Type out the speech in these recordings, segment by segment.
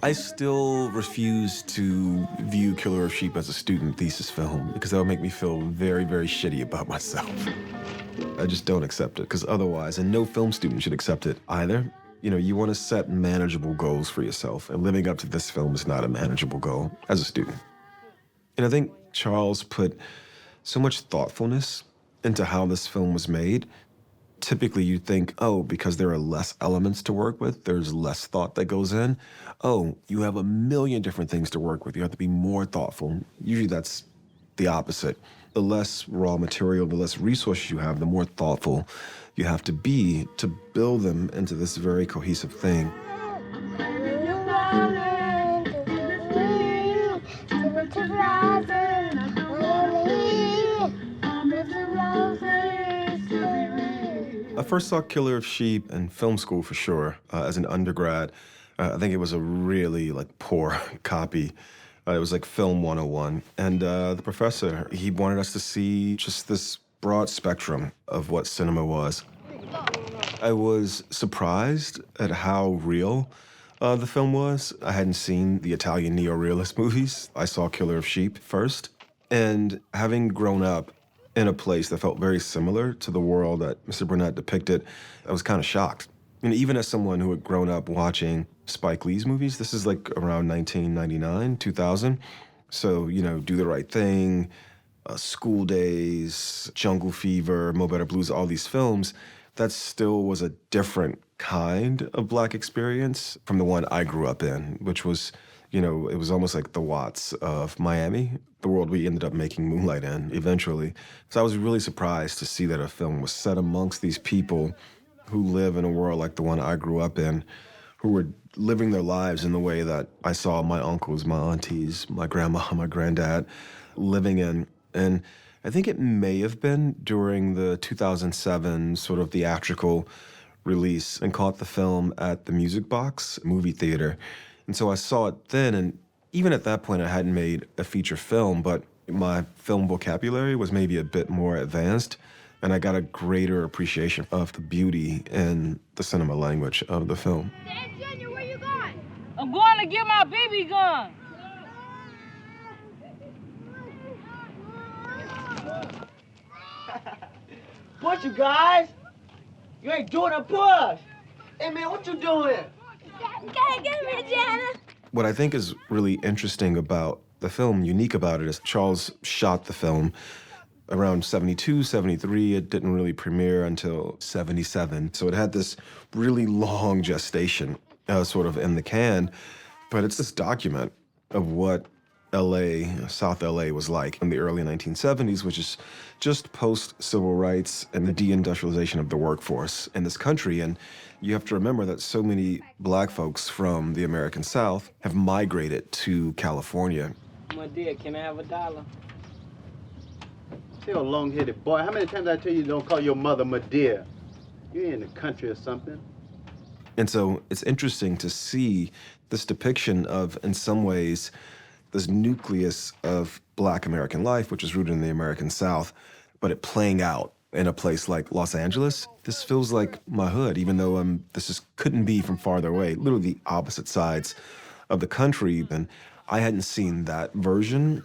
I still refuse to view Killer of Sheep as a student thesis film because that would make me feel very, very shitty about myself. I just don't accept it because otherwise, and no film student should accept it either. You know, you want to set manageable goals for yourself, and living up to this film is not a manageable goal as a student. And I think Charles put so much thoughtfulness into how this film was made. Typically, you think, oh, because there are less elements to work with, there's less thought that goes in. Oh, you have a million different things to work with. You have to be more thoughtful. Usually that's the opposite. The less raw material, the less resources you have, the more thoughtful you have to be to build them into this very cohesive thing. I first saw Killer of Sheep in film school for sure, as an undergrad. I think it was a really poor copy. It was like Film 101. And the professor, he wanted us to see just this broad spectrum of what cinema was. I was surprised at how real the film was. I hadn't seen the Italian neo-realist movies. I saw Killer of Sheep first. And having grown up in a place that felt very similar to the world that Mr. Burnett depicted, I was kind of shocked. I mean, even as someone who had grown up watching Spike Lee's movies, this is like around 1999, 2000. So, you know, Do the Right Thing, School Days, Jungle Fever, Mo Better Blues, all these films, that still was a different kind of Black experience from the one I grew up in, which was, you know, it was almost like the Watts of Miami, the world we ended up making Moonlight in eventually. So I was really surprised to see that a film was set amongst these people who live in a world like the one I grew up in, who were living their lives in the way that I saw my uncles, my aunties, my grandma, my granddad living in. And I think it may have been during the 2007 sort of theatrical release, and caught the film at the Music Box movie theater. And so I saw it then, and even at that point I hadn't made a feature film, but my film vocabulary was maybe a bit more advanced, and I got a greater appreciation of the beauty and the cinema language of the film. Hey, Junior, where you going? I'm going to get my BB gun. Push, you guys! You ain't doing a push! Hey man, what you doing? Okay, get me, Jana. What I think is really interesting about the film, unique about it, is Charles shot the film around 72, 73. It didn't really premiere until 77. So it had this really long gestation sort of in the can. But it's this document of what LA, South LA was like in the early 1970s, which is just post-civil rights and the deindustrialization of the workforce in this country. And you have to remember that so many Black folks from the American South have migrated to California. My dear, can I have $1? Tell long-headed boy, how many times I tell you don't call your mother my dear? You ain't in the country or something. And so it's interesting to see this depiction of, in some ways, this nucleus of Black American life, which is rooted in the American South, but it playing out in a place like Los Angeles. This feels like my hood, even though couldn't be from farther away, literally the opposite sides of the country. And I hadn't seen that version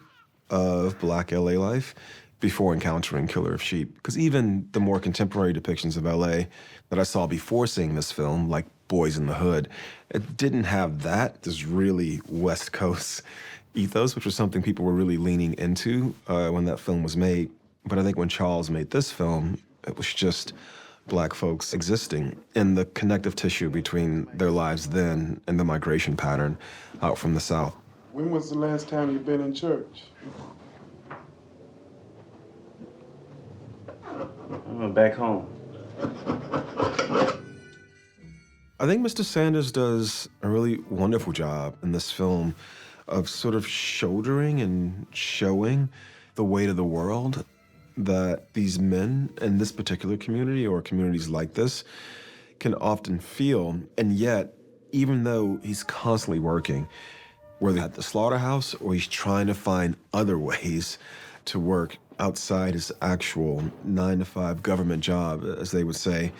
of Black LA life before encountering Killer of Sheep. Because even the more contemporary depictions of LA that I saw before seeing this film, like Boys in the Hood, it didn't have this really West Coast ethos, which was something people were really leaning into when that film was made. But I think when Charles made this film, it was just Black folks existing in the connective tissue between their lives then and the migration pattern out from the South. When was the last time you've been in church? I'm back home. I think Mr. Sanders does a really wonderful job in this film of sort of shouldering and showing the weight of the world that these men in this particular community or communities like this can often feel. And yet, even though he's constantly working, whether at the slaughterhouse or he's trying to find other ways to work outside his actual 9-to-5 government job, as they would say,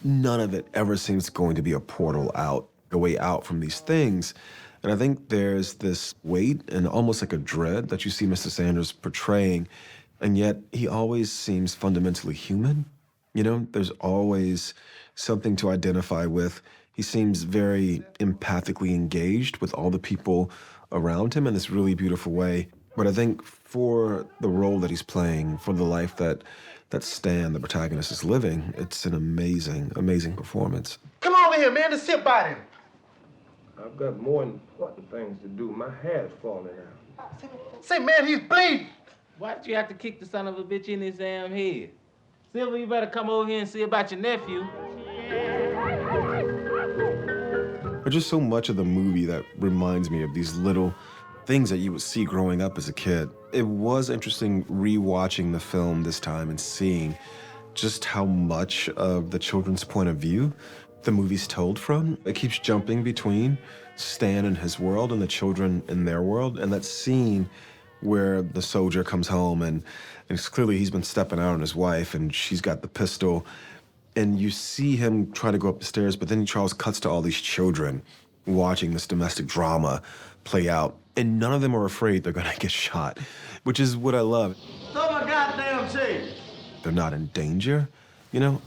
none of it ever seems going to be a portal out, a way out from these things. And I think there's this weight and almost like a dread that you see Mr. Sanders portraying, and yet he always seems fundamentally human. You know, there's always something to identify with. He seems very empathically engaged with all the people around him in this really beautiful way. But I think for the role that he's playing, for the life that Stan, the protagonist, is living, it's an amazing, amazing performance. Come over here, man, to sit by him. I've got more important things to do. My hair's falling out. Say, man, he's bleeding. Why'd you have to kick the son of a bitch in his damn head? Silver, you better come over here and see about your nephew. There's just so much of the movie that reminds me of these little things that you would see growing up as a kid. It was interesting rewatching the film this time and seeing just how much of the children's point of view the movie's told from. It keeps jumping between Stan and his world and the children in their world. And that scene where the soldier comes home and it's clearly he's been stepping out on his wife and she's got the pistol. And you see him try to go up the stairs, but then Charles cuts to all these children watching this domestic drama play out. And none of them are afraid they're gonna get shot, which is what I love. Throw my goddamn shit. They're not in danger, you know?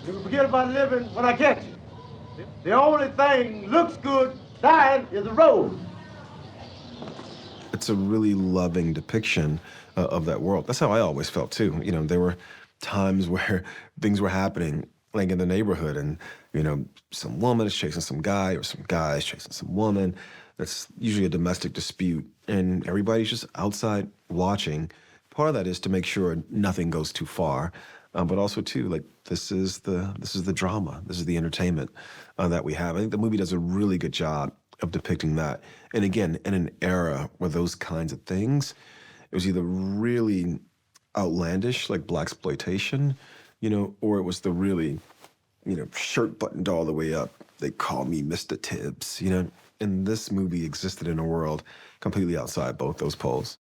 You can forget about living when I catch you. The only thing looks good dying is the road. It's a really loving depiction of that world. That's how I always felt too. You know, there were times where things were happening like in the neighborhood and, you know, some woman is chasing some guy or some guy is chasing some woman. That's usually a domestic dispute and everybody's just outside watching. Part of that is to make sure nothing goes too far, but also too, like, this is the drama, this is the entertainment that we have. I think the movie does a really good job of depicting that. And again, in an era where those kinds of things, it was either really outlandish, like blaxploitation, you know, or it was the really, you know, shirt buttoned all the way up. They call me Mr. Tibbs, you know. And this movie existed in a world completely outside both those poles.